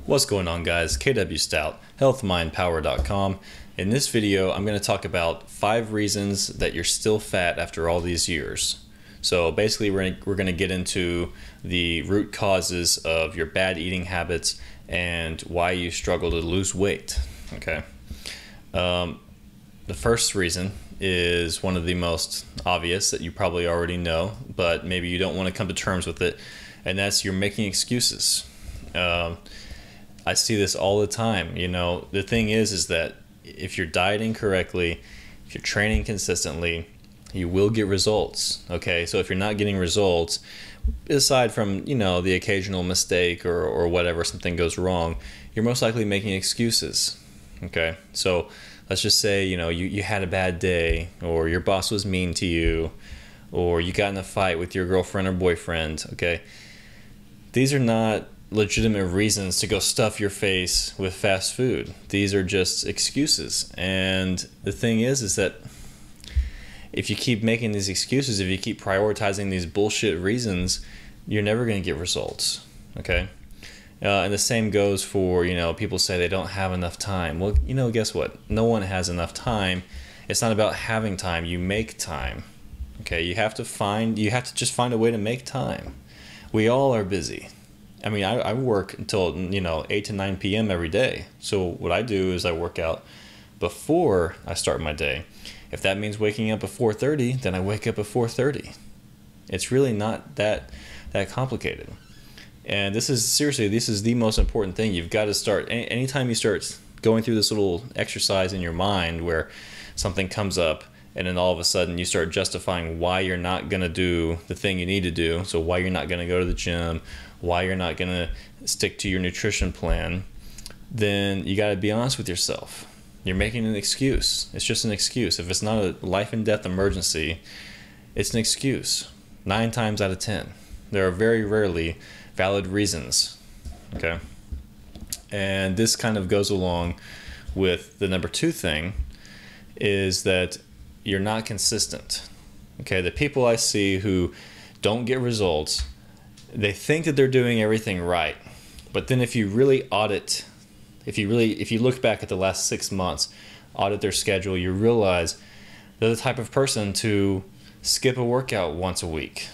What's going on, guys? KW Stout, healthmindpower.com. In this video, I'm going to talk about 5 reasons that you're still fat after all these years. So basically, we're going to get into the root causes of your bad eating habits and why you struggle to lose weight. Okay. The first reason is one of the most obvious that you probably already know, but maybe you don't want to come to terms with it, and that's you're making excuses. I see this all the time. You know, the thing is that if you're dieting correctly, if you're training consistently, you will get results. Okay, so if you're not getting results, aside from, you know, the occasional mistake or whatever, something goes wrong, you're most likely making excuses. Okay, so let's just say, you know, you had a bad day, or your boss was mean to you, or you got in a fight with your girlfriend or boyfriend. Okay, these are not legitimate reasons to go stuff your face with fast food. These are just excuses. And the thing is that if you keep making these excuses, if you keep prioritizing these bullshit reasons, you're never going to get results. Okay. And the same goes for, you know, people say they don't have enough time. Well, you know, guess what? No one has enough time. It's not about having time. You make time. Okay. You have to just find a way to make time. We all are busy. I mean, I work until, you know, 8 to 9 p.m. every day. So what I do is I work out before I start my day. If that means waking up at 4:30, then I wake up at 4:30. It's really not that complicated. And this is the most important thing. You've got to start, anytime you start going through this little exercise in your mind where something comes up, and then all of a sudden you start justifying why you're not going to do the thing you need to do. So why you're not going to go to the gym, why you're not going to stick to your nutrition plan, then you got to be honest with yourself. You're making an excuse. It's just an excuse. If it's not a life and death emergency, it's an excuse. 9 times out of 10. There are very rarely valid reasons. Okay? And this kind of goes along with the number 2 thing, is that you're not consistent. Okay, the people I see who don't get results, they think that they're doing everything right. But then if you really audit, if you look back at the last 6 months, audit their schedule, you realize they're the type of person to skip a workout once a week.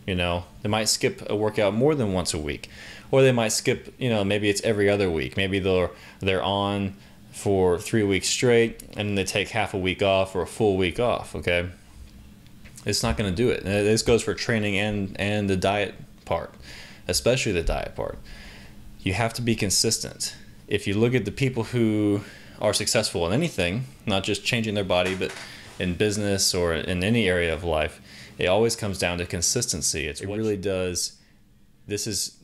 You know, they might skip a workout more than once a week, or they might skip, you know, maybe it's every other week. Maybe they're on for 3 weeks straight, and then they take half a week off or a full week off. Okay, it's not going to do it. And this goes for training and the diet part, especially the diet part. You have to be consistent. If you look at the people who are successful in anything, not just changing their body, but in business or in any area of life, it always comes down to consistency. It really does.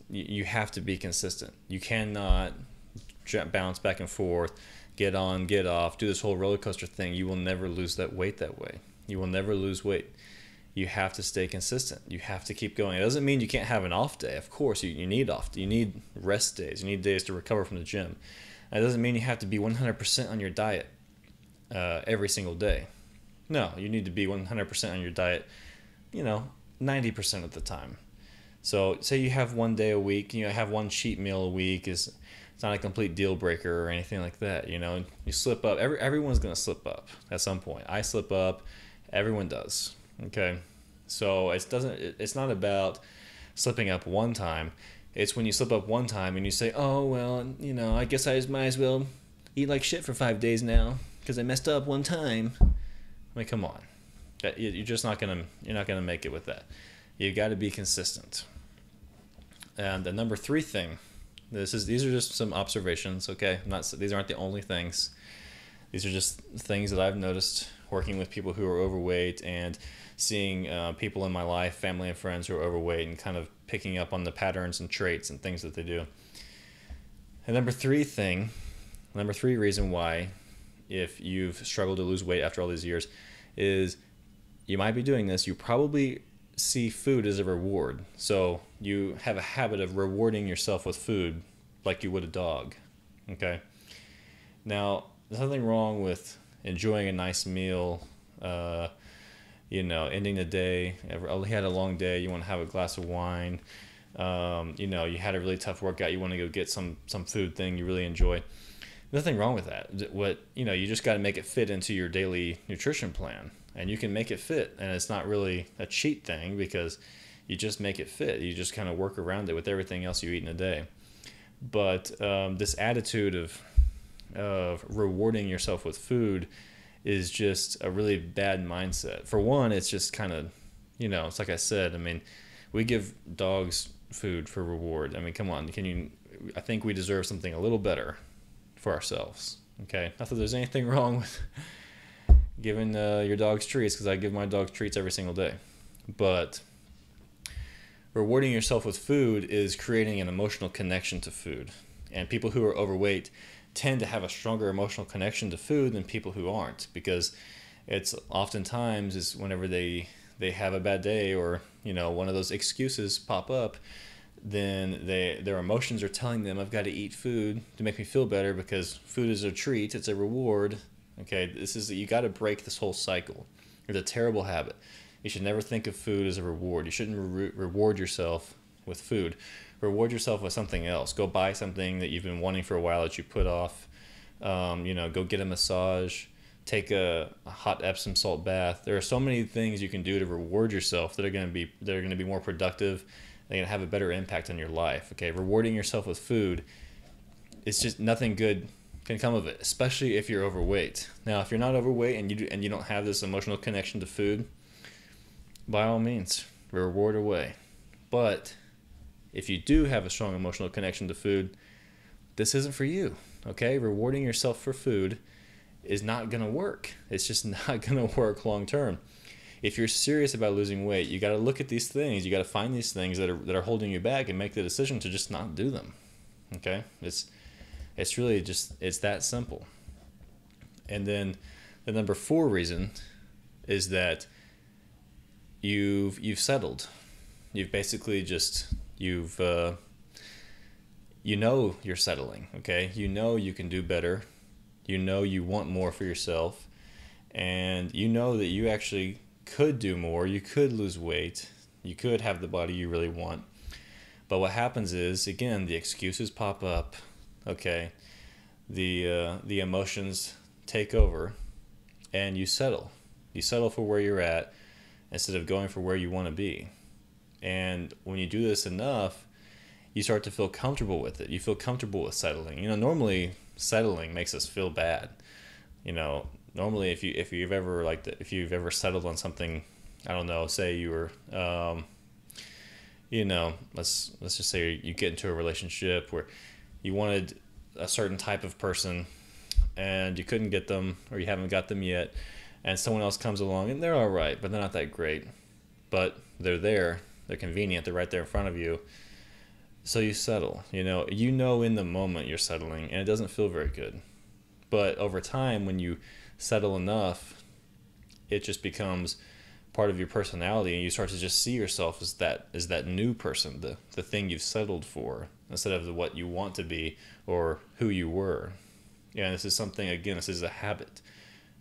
You have to be consistent. You cannot bounce back and forth, get on, get off, do this whole roller coaster thing. You will never lose that weight that way. You will never lose weight. You have to stay consistent. You have to keep going. It doesn't mean you can't have an off day. Of course, you need you need rest days. You need days to recover from the gym. It doesn't mean you have to be 100% on your diet every single day. No, you need to be 100% on your diet, you know, 90% of the time. So say you have one day a week, you know, have one cheat meal a week. It's not a complete deal breaker or anything like that. You know, you slip up. Everyone's going to slip up at some point. I slip up. Everyone does. Okay, so it's not about slipping up one time. It's when you slip up one time and you say, oh, well, you know, I guess I just might as well eat like shit for 5 days now because I messed up one time. I mean, come on. You're not gonna make it with that. You got to be consistent. And the number 3 thing, these are just some observations. Okay, these aren't the only things. These are just things that I've noticed working with people who are overweight and seeing people in my life, family and friends who are overweight, and kind of picking up on the patterns and traits and things that they do. And number 3 reason why, if you've struggled to lose weight after all these years, is you might be doing this. You probably see food as a reward. So you have a habit of rewarding yourself with food like you would a dog. Okay? Now, there's nothing wrong with enjoying a nice meal, you know, ending the day. You had a long day, you want to have a glass of wine, You know, you had a really tough workout, you want to go get some food thing you really enjoy. Nothing wrong with that. What, you know, you just got to make it fit into your daily nutrition plan, and you can make it fit, and it's not really a cheat thing because you just make it fit. You just kind of work around it with everything else you eat in a day. But this attitude of rewarding yourself with food is just a really bad mindset. For one, it's just kind of, you know, it's like I said, I mean, we give dogs food for reward. I mean, come on, I think we deserve something a little better for ourselves. Okay, not that there's anything wrong with giving your dogs treats, because I give my dogs treats every single day, but rewarding yourself with food is creating an emotional connection to food. And people who are overweight tend to have a stronger emotional connection to food than people who aren't, because it's oftentimes is whenever they have a bad day, or, you know, one of those excuses pop up, then their emotions are telling them, I've got to eat food to make me feel better, because food is a treat, it's a reward. Okay, you got to break this whole cycle. It's a terrible habit. You should never think of food as a reward. You shouldn't reward yourself with food. Reward yourself with something else. Go buy something that you've been wanting for a while that you put off. You know, go get a massage. Take a hot Epsom salt bath. There are so many things you can do to reward yourself that are going to be more productive. They're going to have a better impact on your life. Okay, rewarding yourself with food, it's just nothing good can come of it, especially if you're overweight. Now, if you're not overweight and you don't have this emotional connection to food, by all means, reward away. But if you do have a strong emotional connection to food, this isn't for you. Okay, rewarding yourself for food is not going to work. It's just not going to work long term. If you're serious about losing weight, you got to look at these things. You got to find these things that are holding you back and make the decision to just not do them. Okay, it's really just, it's that simple. And then the number 4 reason is that you've settled. You've basically just you know you're settling. Okay, you know you can do better. You know you want more for yourself, and you know that you actually could do more. You could lose weight. You could have the body you really want. But what happens is, again, the excuses pop up. Okay, the emotions take over, and you settle. You settle for where you're at instead of going for where you want to be. And when you do this enough, you start to feel comfortable with it. You feel comfortable with settling. You know, normally settling makes us feel bad. You know, normally if you've ever settled on something, I don't know, say you were you know, let's just say you get into a relationship where you wanted a certain type of person and you couldn't get them, or you haven't got them yet, and someone else comes along and they're all right, but they're not that great, but they're there, they're convenient, they're right there in front of you. So you settle. You know in the moment you're settling, and it doesn't feel very good. But over time, when you settle enough, it just becomes part of your personality, and you start to just see yourself as that new person, the thing you've settled for, instead of what you want to be or who you were. Yeah, this is something, again, this is a habit.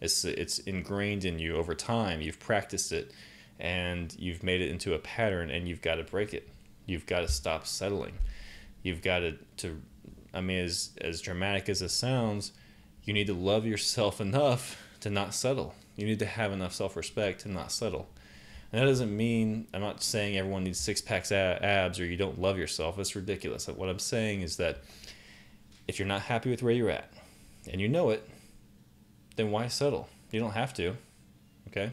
It's ingrained in you over time. You've practiced it, and you've made it into a pattern, and you've got to break it. You've got to stop settling. You've got to I mean, as dramatic as it sounds, you need to love yourself enough to not settle. You need to have enough self-respect to not settle. And that doesn't mean, I'm not saying everyone needs 6-packs abs or you don't love yourself. It's ridiculous. What I'm saying is that if you're not happy with where you're at, and you know it, then why settle? You don't have to, okay?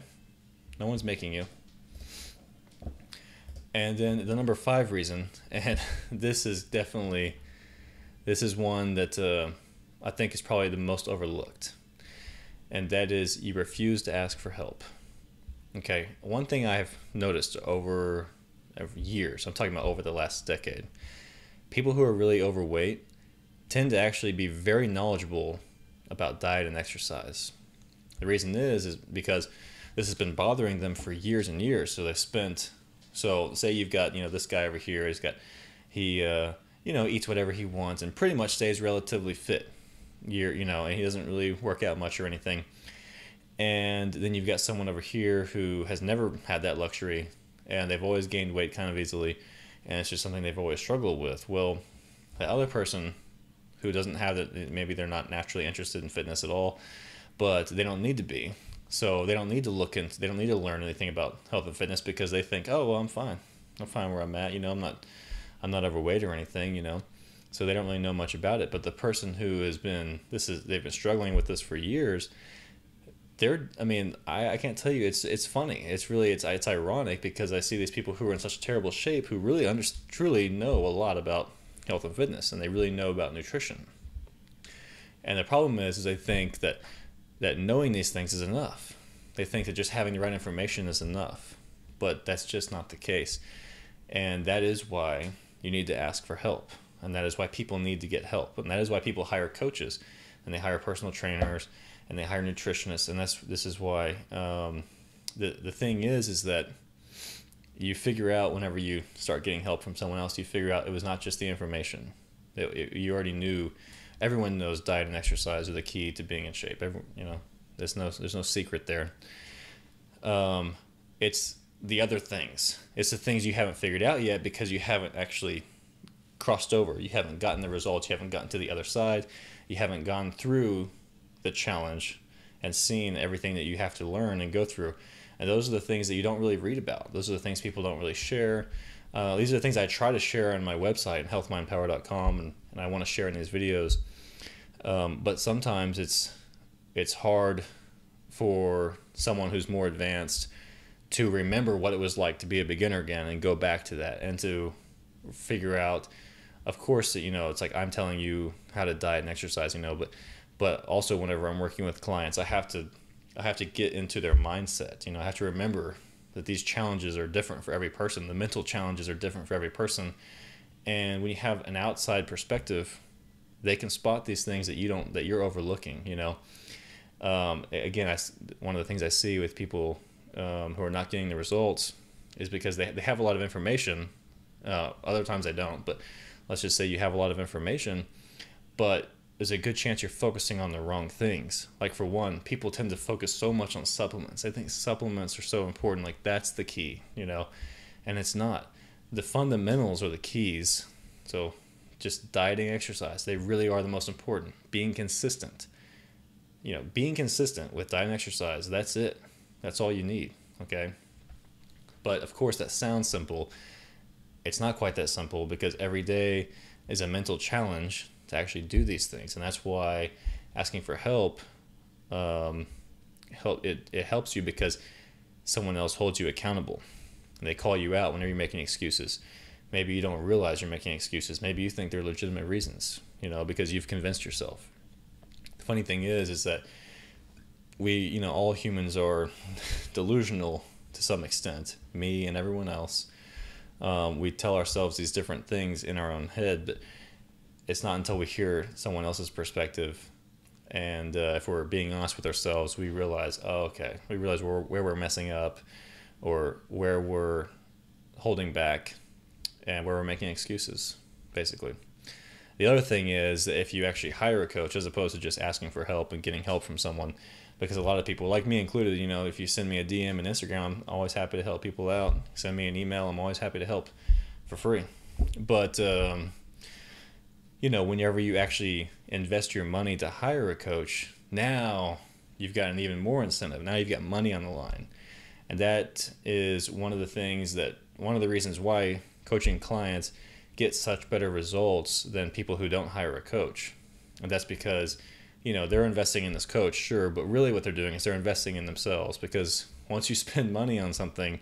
No one's making you. And then the number 5 reason, and this is one that I think is probably the most overlooked, and that is you refuse to ask for help. Okay, one thing I've noticed over years, I'm talking about over the last decade, people who are really overweight tend to actually be very knowledgeable about diet and exercise. The reason is because this has been bothering them for years and years. So say you've got, this guy over here, he eats whatever he wants and pretty much stays relatively fit. And he doesn't really work out much or anything. And then you've got someone over here who has never had that luxury, and they've always gained weight kind of easily, and it's just something they've always struggled with. Well, the other person who doesn't have that, maybe they're not naturally interested in fitness at all, but they don't need to be. So they don't need to they don't need to learn anything about health and fitness, because they think, oh, well, I'm fine where I'm at, I'm not overweight or anything, so they don't really know much about it. But the person who they've been struggling with this for years, I can't tell you, it's funny, it's ironic, because I see these people who are in such terrible shape who really truly know a lot about health and fitness, and they really know about nutrition. And the problem is they think that knowing these things is enough. They think that just having the right information is enough, but that's just not the case. And that is why you need to ask for help, and that is why people need to get help, and that is why people hire coaches, and they hire personal trainers, and they hire nutritionists. And this is why the thing is that you figure out, whenever you start getting help from someone else, you figure out it was not just the information. You already knew. Everyone knows diet and exercise are the key to being in shape. There's no secret there. It's the other things. It's the things you haven't figured out yet, because you haven't actually crossed over. You haven't gotten the results. You haven't gotten to the other side. You haven't gone through the challenge and seen everything that you have to learn and go through. And those are the things that you don't really read about. Those are the things people don't really share. These are the things I try to share on my website, healthmindpower.com, and I want to share in these videos. But sometimes it's hard for someone who's more advanced to remember what it was like to be a beginner again, and go back to that, and to figure out, of course, that it's like I'm telling you how to diet and exercise, but also whenever I'm working with clients, I have to get into their mindset. I have to remember that these challenges are different for every person. The mental challenges are different for every person, and when you have an outside perspective, they can spot these things that you're overlooking. Again, one of the things I see with people who are not getting the results is because they have a lot of information. Other times they don't, but let's just say you have a lot of information, but there's a good chance you're focusing on the wrong things. Like, for one, people tend to focus so much on supplements. I think supplements are so important, like that's the key, and it's not. The fundamentals are the keys. So just dieting, exercise, they really are the most important. Being consistent. Being consistent with diet and exercise, that's it. That's all you need, okay? But of course, that sounds simple. It's not quite that simple, because every day is a mental challenge to actually do these things. And that's why asking for help, it helps you, because someone else holds you accountable. And they call you out whenever you're making excuses. Maybe you don't realize you're making excuses. Maybe you think they're legitimate reasons, because you've convinced yourself. The funny thing is that we, all humans are delusional to some extent, me and everyone else. We tell ourselves these different things in our own head, but it's not until we hear someone else's perspective, and if we're being honest with ourselves, we realize, we realize where we're messing up, or where we're holding back, and where we're making excuses, basically. The other thing is that if you actually hire a coach, as opposed to just asking for help and getting help from someone, because a lot of people, like me included, if you send me a DM on Instagram, I'm always happy to help people out. Send me an email, I'm always happy to help for free. But, whenever you actually invest your money to hire a coach, now you've got an even more incentive. Now you've got money on the line. And that is one of the reasons why coaching clients get such better results than people who don't hire a coach. And that's because, they're investing in this coach, sure, but really what they're doing is they're investing in themselves, because once you spend money on something,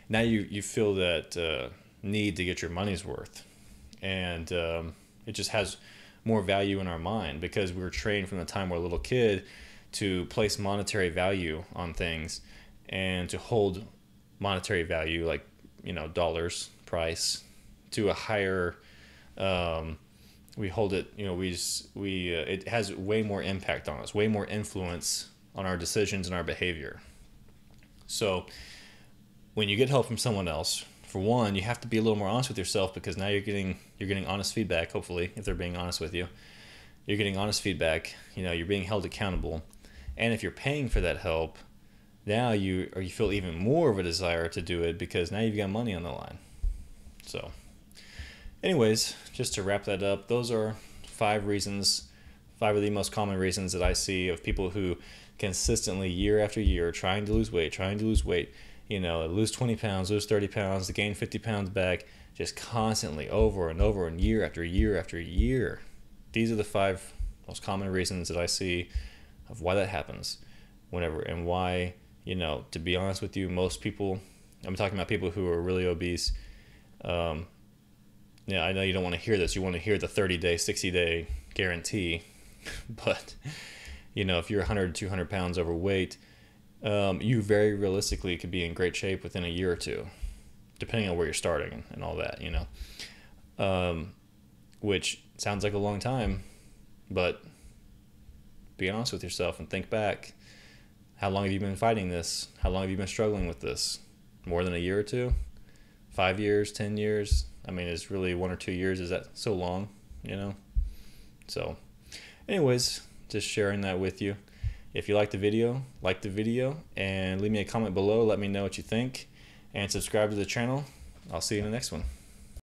now you feel that need to get your money's worth. And it just has more value in our mind, because we were trained from the time we're a little kid to place monetary value on things, and to hold monetary value, like, dollars, price, to a higher, we hold it, it has way more impact on us, way more influence on our decisions and our behavior. So when you get help from someone else, for one, you have to be a little more honest with yourself, because now you're getting honest feedback. Hopefully, if they're being honest with you, you're getting honest feedback. You're being held accountable, and if you're paying for that help, now you feel even more of a desire to do it, because now you've got money on the line. So Anyways, just to wrap that up, those are 5 reasons, 5 of the most common reasons that I see of people who consistently, year after year, trying to lose weight, lose 20 pounds, lose 30 pounds, to gain 50 pounds back, just constantly over and over and year after year after year. These are the 5 most common reasons that I see of why that happens whenever, and why, to be honest with you, most people, I'm talking about people who are really obese. Yeah, I know you don't want to hear this. You want to hear the 30-day, 60-day guarantee. But, if you're 100, 200 pounds overweight, you very realistically could be in great shape within a year or two, depending on where you're starting and all that, which sounds like a long time, but be honest with yourself and think back. How long have you been fighting this? How long have you been struggling with this? More than a year or two? 5 years, 10 years? I mean, it's really 1 or 2 years. Is that so long? So anyways, just sharing that with you. If you like the video, and leave me a comment below. Let me know what you think, and subscribe to the channel. I'll see you in the next one.